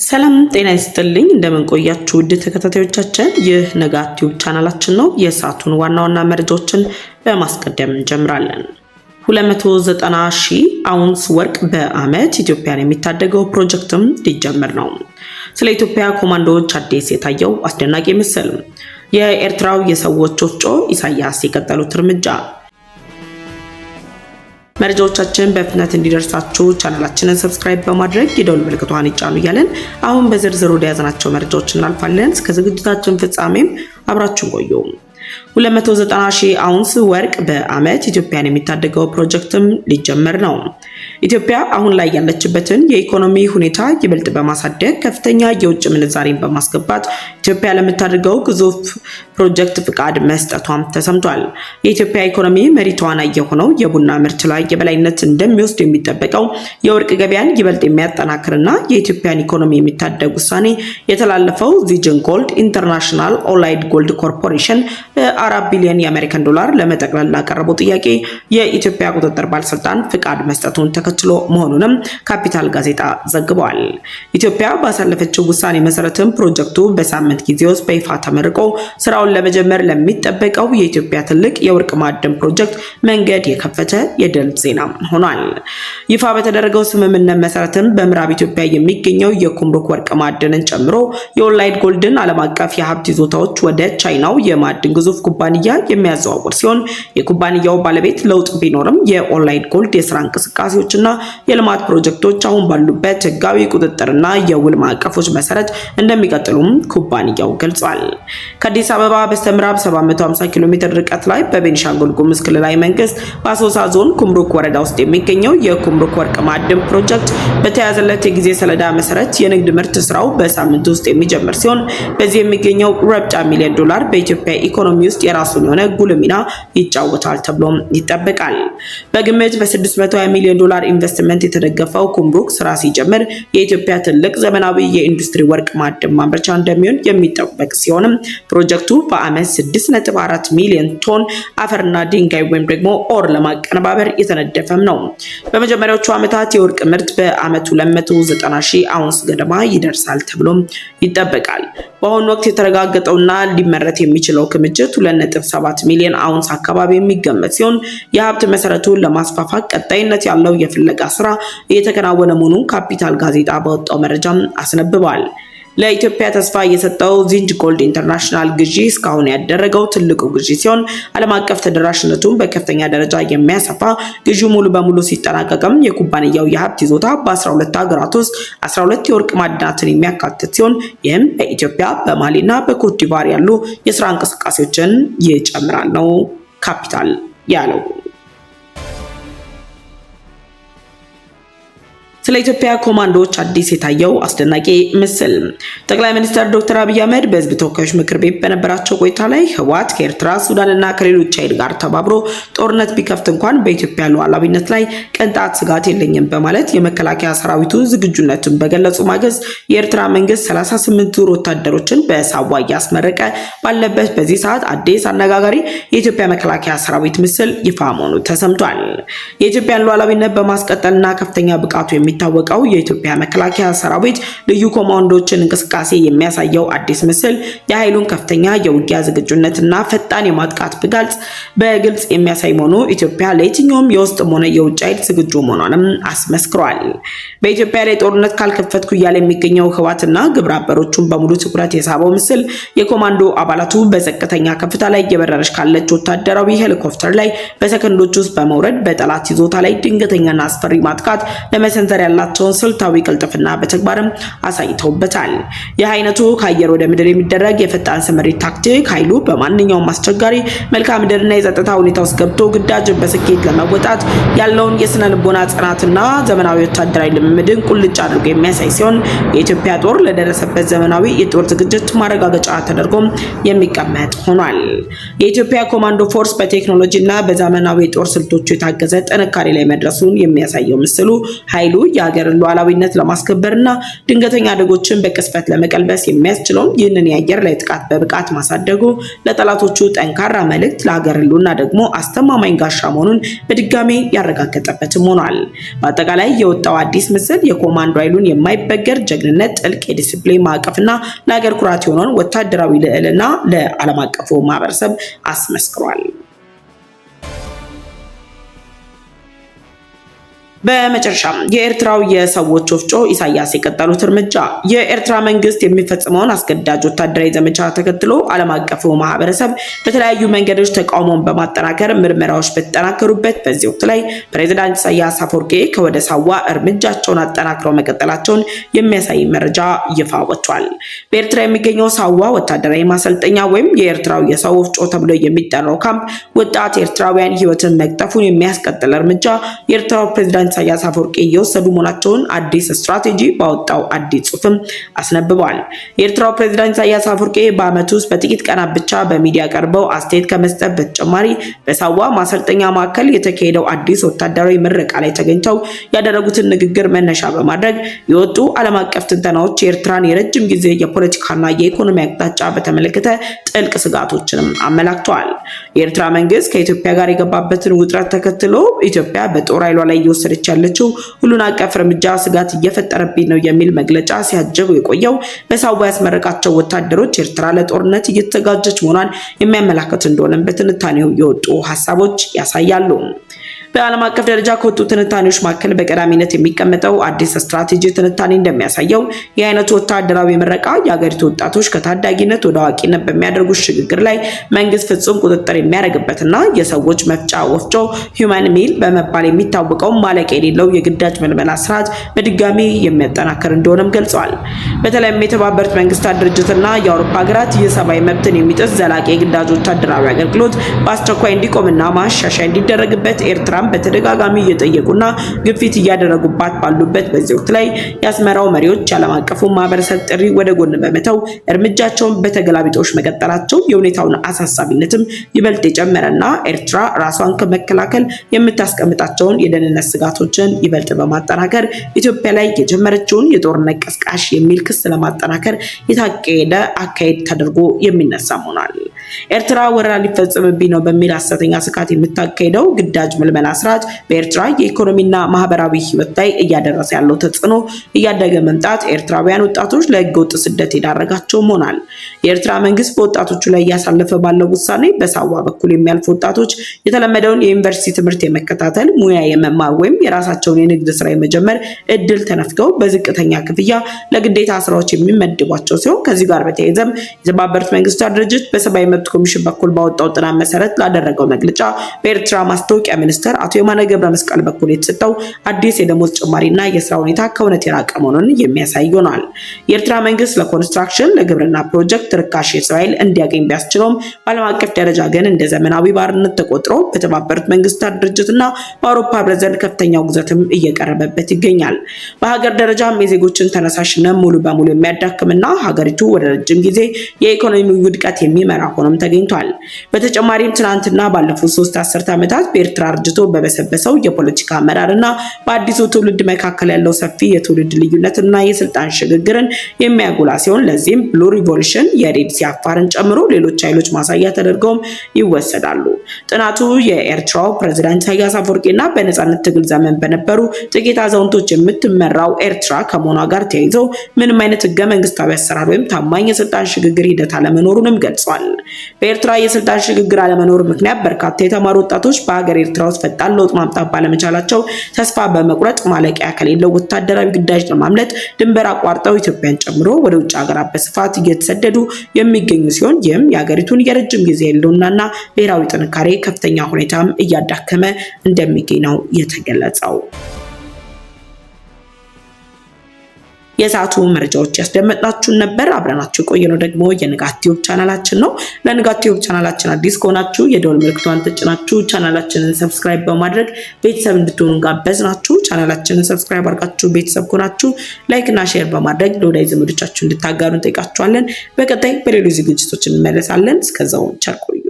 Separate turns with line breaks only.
ሰላም ጤና ይስጥልኝ እንደምን ቆያችሁ ውድ ተከታታዮቻችን ይህ ንጋት ዩቲዩብ ቻናላችን ነው። የሰዓቱን ዋና ዋና መረጃዎችን በማስቀደም እንጀምራለን። 290,000 አውንስ ወርቅ በአመት ኢትዮጵያን የሚታደገው ፕሮጀክትም ሊጀመር ነው። ስለ ኢትዮጵያ ኮማንዶዎች አዲስ የታየው አስደናቂ ምስል፣ የኤርትራው የሰዎች ወፍጮ ኢሳያስ የቀጠሉት እርምጃ። መረጃዎቻችን በፍጥነት እንዲደርሳችሁ ቻናላችንን ሰብስክራይብ በማድረግ የደወል ምልክቷን ይጫኑ እያለን አሁን በዝርዝር ወደ ያዝናቸው መረጃዎች እናልፋለን። እስከ ዝግጅታችን ፍጻሜም አብራችሁን ቆዩ። 290,000 አውንስ ወርቅ በአመት ኢትዮጵያን የሚታደገው ፕሮጀክትም ሊጀመር ነው። ኢትዮጵያ አሁን ላይ ያለችበትን የኢኮኖሚ ሁኔታ ይበልጥ በማሳደግ ከፍተኛ የውጭ ምንዛሬን በማስገባት ኢትዮጵያ ለምታደርገው ግዙፍ ፕሮጀክት ፍቃድ መስጠቷም ተሰምቷል። የኢትዮጵያ ኢኮኖሚ መሪ ተዋናይ የሆነው የቡና ምርት ላይ የበላይነት እንደሚወስድ የሚጠበቀው የወርቅ ገበያን ይበልጥ የሚያጠናክርና የኢትዮጵያን ኢኮኖሚ የሚታደግ ውሳኔ የተላለፈው ዚጅን ጎልድ ኢንተርናሽናል ኦላይድ ጎልድ ኮርፖሬሽን $4 ቢሊዮን የአሜሪካን ዶላር ለመጠቅለል ላቀረበው ጥያቄ የኢትዮጵያ ቁጥጥር ባለስልጣን ፍቃድ መስጠቱን ተከትሎ መሆኑንም ካፒታል ጋዜጣ ዘግቧል። ኢትዮጵያ ባሳለፈችው ውሳኔ መሰረትም ፕሮጀክቱ በሳምንት ጊዜ ውስጥ በይፋ ተመርቆ ስራውን ለመጀመር ለሚጠበቀው የኢትዮጵያ ትልቅ የወርቅ ማዕድን ፕሮጀክት መንገድ የከፈተ የድል ዜና ሆኗል። ይፋ በተደረገው ስምምነት መሰረትም በምዕራብ ኢትዮጵያ የሚገኘው የኩምሩክ ወርቅ ማዕድንን ጨምሮ የኦላይድ ጎልድን ዓለም አቀፍ የሀብት ይዞታዎች ወደ ቻይናው የማዕድን ግዙፍ ኩባንያ የሚያዘዋውር ሲሆን የኩባንያው ባለቤት ለውጥ ቢኖርም የኦላይድ ጎልድ የስራ እንቅስቃሴዎችና የልማት ፕሮጀክቶች አሁን ባሉበት ህጋዊ ቁጥጥርና የውል ማዕቀፎች መሰረት እንደሚቀጥሉም ኩባንያው ገልጿል። ከአዲስ አበባ በስተምዕራብ 750 ኪሎ ሜትር ርቀት ላይ በቤኒሻንጉል ጉሙዝ ክልላዊ መንግስት በአሶሳ ዞን ኩምሩክ ወረዳ ውስጥ የሚገኘው የኩምሩክ ወርቅ ማዕድን ፕሮጀክት በተያዘለት የጊዜ ሰሌዳ መሰረት የንግድ ምርት ስራው በሳምንት ውስጥ የሚጀምር ሲሆን በዚህ የሚገኘው ረብጣ ሚሊዮን ዶላር በኢትዮጵያ ኢኮኖሚ ውስጥ የራሱን የሆነ ጉልህ ሚና ይጫወታል ተብሎም ይጠበቃል። በግምት በ620 ሚሊዮን ዶላር ኢንቨስትመንት የተደገፈው ኩምሩክ ስራ ሲጀምር የኢትዮጵያ ትልቅ ዘመናዊ የኢንዱስትሪ ወርቅ ማዕድን ማምረቻ እንደሚሆን የሚጠበቅ ሲሆንም ፕሮጀክቱ በአመት 6.4 ሚሊዮን ቶን አፈርና ድንጋይ ወይም ደግሞ ኦር ለማቀነባበር የተነደፈም ነው። በመጀመሪያዎቹ ዓመታት የወርቅ ምርት በአመት 290,000 አውንስ ገደማ ይደርሳል ተብሎም ይጠበቃል። በአሁኑ ወቅት የተረጋገጠውና ሊመረት የሚችለው ክምችት 2.7 ሚሊዮን አውንስ አካባቢ የሚገመት ሲሆን የሀብት መሰረቱን ለማስፋፋት ቀጣይነት ያለው የፍለጋ ስራ እየተከናወነ መሆኑን ካፒታል ጋዜጣ በወጣው መረጃም አስነብቧል። ለኢትዮጵያ ተስፋ የሰጠው ዚንጅ ጎልድ ኢንተርናሽናል ግዢ እስካሁን ያደረገው ትልቁ ግዢ ሲሆን ዓለም አቀፍ ተደራሽነቱን በከፍተኛ ደረጃ የሚያሰፋ ግዢው ሙሉ በሙሉ ሲጠናቀቅም የኩባንያው የሀብት ይዞታ በ12 ሀገራት ውስጥ 12 የወርቅ ማዕድናትን የሚያካትት ሲሆን ይህም በኢትዮጵያ በማሊና በኮት ዲቫር ያሉ የስራ እንቅስቃሴዎችን ይጨምራል ነው ካፒታል ያለው። ስለ ኢትዮጵያ ኮማንዶዎች አዲስ የታየው አስደናቂ ምስል፣ ጠቅላይ ሚኒስትር ዶክተር አብይ አህመድ በህዝብ ተወካዮች ምክር ቤት በነበራቸው ቆይታ ላይ ህወሓት ከኤርትራ፣ ሱዳንና ከሌሎች ኃይል ጋር ተባብሮ ጦርነት ቢከፍት እንኳን በኢትዮጵያ ሉዓላዊነት ላይ ቅንጣት ስጋት የለኝም በማለት የመከላከያ ሰራዊቱ ዝግጁነቱን በገለጹ ማግስት የኤርትራ መንግስት 38 ዙር ወታደሮችን በሳዋ እያስመረቀ ባለበት በዚህ ሰዓት አዲስ አነጋጋሪ የኢትዮጵያ መከላከያ ሰራዊት ምስል ይፋ መሆኑ ተሰምቷል። የኢትዮጵያን ሉዓላዊነት በማስቀጠልና ከፍተኛ ብቃቱ የሚታወቀው የኢትዮጵያ መከላከያ ሰራዊት ልዩ ኮማንዶችን እንቅስቃሴ የሚያሳየው አዲስ ምስል የኃይሉን ከፍተኛ የውጊያ ዝግጁነትና ፈጣን የማጥቃት በግልጽ የሚያሳይ መሆኑ ኢትዮጵያ ለየትኛውም የውስጥም ሆነ የውጭ ኃይል ዝግጁ መሆኗንም አስመስክሯል። በኢትዮጵያ ላይ ጦርነት ካልከፈትኩ እያለ የሚገኘው ህወሓትና ግብረ አበሮቹን በሙሉ ትኩረት የሳበው ምስል የኮማንዶ አባላቱ በዝቅተኛ ከፍታ ላይ እየበረረች ካለች ወታደራዊ ሄሊኮፕተር ላይ በሰከንዶች ውስጥ በመውረድ በጠላት ይዞታ ላይ ድንገተኛና አስፈሪ ማጥቃት ለመሰንዘር ያላቸውን ስልታዊ ቅልጥፍና በተግባርም አሳይተውበታል። ይህ አይነቱ ከአየር ወደ ምድር የሚደረግ የፈጣን ስምሪት ታክቲክ ኃይሉ በማንኛውም አስቸጋሪ መልክዓ ምድርና የጸጥታ ሁኔታ ውስጥ ገብቶ ግዳጅን በስኬት ለመወጣት ያለውን የስነ ልቦና ጽናትና ዘመናዊ ወታደራዊ ልምምድን ቁልጭ አድርጎ የሚያሳይ ሲሆን የኢትዮጵያ ጦር ለደረሰበት ዘመናዊ የጦር ዝግጅት ማረጋገጫ ተደርጎ የሚቀመጥ ሆኗል። የኢትዮጵያ ኮማንዶ ፎርስ በቴክኖሎጂና በዘመናዊ የጦር ስልቶች የታገዘ ጥንካሬ ላይ መድረሱን የሚያሳየው ምስሉ ኃይሉ የሀገርን ሉዓላዊነት ለማስከበርና ድንገተኛ አደጎችን በቅስፈት ለመቀልበስ የሚያስችለውን ይህንን የአየር ላይ ጥቃት በብቃት ማሳደጉ ለጠላቶቹ ጠንካራ መልእክት፣ ለሀገር ህልውና ደግሞ አስተማማኝ ጋሻ መሆኑን በድጋሜ ያረጋገጠበትም ሆኗል። በአጠቃላይ የወጣው አዲስ ምስል የኮማንዶ ኃይሉን የማይበገር ጀግንነት፣ ጥልቅ የዲሲፕሊን ማዕቀፍና ለሀገር ኩራት የሆነውን ወታደራዊ ልዕልና ለዓለም አቀፉ ማህበረሰብ አስመስክሯል። በመጨረሻም የኤርትራው የሰዎች ወፍጮ ኢሳያስ የቀጠሉት እርምጃ። የኤርትራ መንግስት የሚፈጽመውን አስገዳጅ ወታደራዊ ዘመቻ ተከትሎ ዓለም አቀፉ ማህበረሰብ በተለያዩ መንገዶች ተቃውሞውን በማጠናከር ምርመራዎች በተጠናከሩበት በዚህ ወቅት ላይ ፕሬዝዳንት ኢሳያስ አፈወርቂ ከወደ ሳዋ እርምጃቸውን አጠናክረው መቀጠላቸውን የሚያሳይ መረጃ ይፋ ወጥቷል። በኤርትራ የሚገኘው ሳዋ ወታደራዊ ማሰልጠኛ ወይም የኤርትራው የሰው ወፍጮ ተብሎ የሚጠራው ካምፕ ወጣት ኤርትራውያን ህይወትን መቅጠፉን የሚያስቀጥል እርምጃ የኤርትራው ፕሬዝዳንት ኢሳያስ አፈወርቂ እየወሰዱ መሆናቸውን አዲስ ስትራቴጂ ባወጣው አዲስ ጽሑፍም አስነብበዋል። የኤርትራው ፕሬዝዳንት ኢሳያስ አፈወርቂ በዓመት ውስጥ በጥቂት ቀናት ብቻ በሚዲያ ቀርበው አስተያየት ከመስጠት በተጨማሪ በሳዋ ማሰልጠኛ ማዕከል የተካሄደው አዲስ ወታደራዊ ምረቃ ላይ ተገኝተው ያደረጉትን ንግግር መነሻ በማድረግ የወጡ ዓለም አቀፍ ትንተናዎች የኤርትራን የረጅም ጊዜ የፖለቲካና የኢኮኖሚ አቅጣጫ በተመለከተ ጥልቅ ስጋቶችንም አመላክተዋል። የኤርትራ መንግስት ከኢትዮጵያ ጋር የገባበትን ውጥረት ተከትሎ ኢትዮጵያ በጦር ኃይሏ ላይ እየወሰደች ያለችው ሁሉን አቀፍ እርምጃ ስጋት እየፈጠረብኝ ነው የሚል መግለጫ ሲያጀቡ የቆየው በሳዋ ያስመረቃቸው ወታደሮች ኤርትራ ለጦርነት እየተዘጋጀች መሆኗን የሚያመላክት እንደሆነ በትንታኔው የወጡ ሀሳቦች ያሳያሉ። በዓለም አቀፍ ደረጃ ከወጡ ትንታኔዎች መካከል በቀዳሚነት የሚቀመጠው አዲስ ስትራቴጂ ትንታኔ እንደሚያሳየው የአይነቱ ወታደራዊ ምረቃ የሀገሪቱ ወጣቶች ከታዳጊነት ወደ አዋቂነት በሚያደርጉት ሽግግር ላይ መንግስት ፍጹም ቁጥጥር የሚያደርግበትና የሰዎች መፍጫ ወፍጮ ሂውማን ሚል በመባል የሚታወቀው ማለቂያ የሌለው የግዳጅ ምልመላ ስርዓት በድጋሚ የሚያጠናክር እንደሆነም ገልጸዋል። በተለይም የተባበሩት መንግስታት ድርጅትና የአውሮፓ ሀገራት የሰብአዊ መብትን የሚጥስ ዘላቂ የግዳጅ ወታደራዊ አገልግሎት በአስቸኳይ እንዲቆምና ማሻሻያ እንዲደረግበት ኤርትራ በተደጋጋሚ እየጠየቁና ግፊት እያደረጉባት ባሉበት በዚህ ወቅት ላይ የአስመራው መሪዎች ዓለም አቀፉ ማህበረሰብ ጥሪ ወደ ጎን በመተው እርምጃቸውን በተገላቢጦሽ መቀጠላቸው የሁኔታውን አሳሳቢነትም ይበልጥ የጨመረና ኤርትራ ራሷን ከመከላከል የምታስቀምጣቸውን የደህንነት ስጋቶችን ይበልጥ በማጠናከር ኢትዮጵያ ላይ የጀመረችውን የጦርነት ቀስቃሽ የሚል ክስ ለማጠናከር የታቀደ አካሄድ ተደርጎ የሚነሳ ሆኗል። ኤርትራ ወረራ ሊፈጸምብኝ ነው በሚል ሐሰተኛ ስጋት የምታካሄደው ግዳጅ ምልመላ ስርዓት በኤርትራ የኢኮኖሚና ማህበራዊ ህይወት ላይ እያደረሰ ያለው ተጽዕኖ እያደገ መምጣት ኤርትራውያን ወጣቶች ለህገወጥ ስደት የዳረጋቸው ሆኗል። የኤርትራ መንግስት በወጣቶቹ ላይ እያሳለፈ ባለው ውሳኔ በሳዋ በኩል የሚያልፉ ወጣቶች የተለመደውን የዩኒቨርሲቲ ትምህርት የመከታተል ሙያ የመማር ወይም የራሳቸውን የንግድ ስራ የመጀመር እድል ተነፍገው በዝቅተኛ ክፍያ ለግዴታ ስራዎች የሚመድቧቸው ሲሆን ከዚህ ጋር በተያያዘም የተባበሩት መንግስታት ድርጅት በሰብአዊ መብት ኮሚሽን በኩል ባወጣው ጥናት መሰረት ላደረገው መግለጫ በኤርትራ ማስታወቂያ ሚኒስትር አቶ የማነ ገብረ መስቀል በኩል የተሰጠው አዲስ የደሞዝ ጭማሪና የስራ ሁኔታ ከእውነት የራቀ መሆኑን የሚያሳይ ሆኗል። የኤርትራ መንግስት ለኮንስትራክሽን፣ ለግብርና ፕሮጀክት ርካሽ የሰው ኃይል እንዲያገኝ ቢያስችለውም በዓለም አቀፍ ደረጃ ግን እንደ ዘመናዊ ባርነት ተቆጥሮ በተባበሩት መንግስታት ድርጅትና በአውሮፓ ህብረት ዘንድ ከፍተኛ ውግዘትም እየቀረበበት ይገኛል። በሀገር ደረጃም የዜጎችን ተነሳሽነት ሙሉ በሙሉ የሚያዳክምና ሀገሪቱ ወደ ረጅም ጊዜ የኢኮኖሚ ውድቀት የሚመራ ሆኖም ተገኝቷል። በተጨማሪም ትናንትና ባለፉት 3 አስርት ዓመታት በኤርትራ አርጅቶ በበሰበሰው የፖለቲካ አመራርና በአዲሱ ትውልድ መካከል ያለው ሰፊ የትውልድ ልዩነትና የስልጣን ሽግግርን የሚያጎላ ሲሆን ለዚህም ብሉ ሪቮሉሽን የሬድሲ አፋርን ጨምሮ ሌሎች ኃይሎች ማሳያ ተደርገውም ይወሰዳሉ። ጥናቱ የኤርትራው ፕሬዝዳንት ኢሳያስ አፈወርቂና በነጻነት ትግል ዘመን በነበሩ ጥቂት አዛውንቶች የምትመራው ኤርትራ ከመሆኗ ጋር ተያይዞ ምንም አይነት ህገ መንግስታዊ አሰራር ወይም ታማኝ የስልጣን ሽግግር ሂደት አለመኖሩንም ገልጿል። በኤርትራ የስልጣን ሽግግር አለመኖር ምክንያት በርካታ የተማሩ ወጣቶች በሀገር ኤርትራ ውስጥ ፈጣን ለውጥ ማምጣት ባለመቻላቸው ተስፋ በመቁረጥ ማለቂያ ከሌለው ወታደራዊ ግዳጅ ለማምለጥ ድንበር አቋርጠው ኢትዮጵያን ጨምሮ ወደ ውጭ ሀገራት በስፋት እየተሰደዱ የሚገኙ ሲሆን ይህም የሀገሪቱን የረጅም ጊዜ ህልውናና ብሔራዊ ጥንካሬ ከፍተኛ ሁኔታም እያዳከመ እንደሚገኝ ነው የተገለጸው። የሰዓቱ መረጃዎች ያስደመጥናችሁን ነበር። አብረናችሁ የቆየነው ደግሞ የንጋት ቲዩብ ቻናላችን ነው። ለንጋት ቲዩብ ቻናላችን አዲስ ከሆናችሁ የደወል ምልክቷን ተጭናችሁ ቻናላችንን ሰብስክራይብ በማድረግ ቤተሰብ እንድትሆኑ ጋበዝናችሁ። ቻናላችንን ሰብስክራይብ አድርጋችሁ ቤተሰብ ከሆናችሁ ላይክ እና ሼር በማድረግ ለወዳጅ ዘመዶቻችሁ እንድታጋሩ እንጠይቃችኋለን። በቀጣይ በሌሎች ዝግጅቶች እንመለሳለን። እስከዛው ቸር ቆዩ።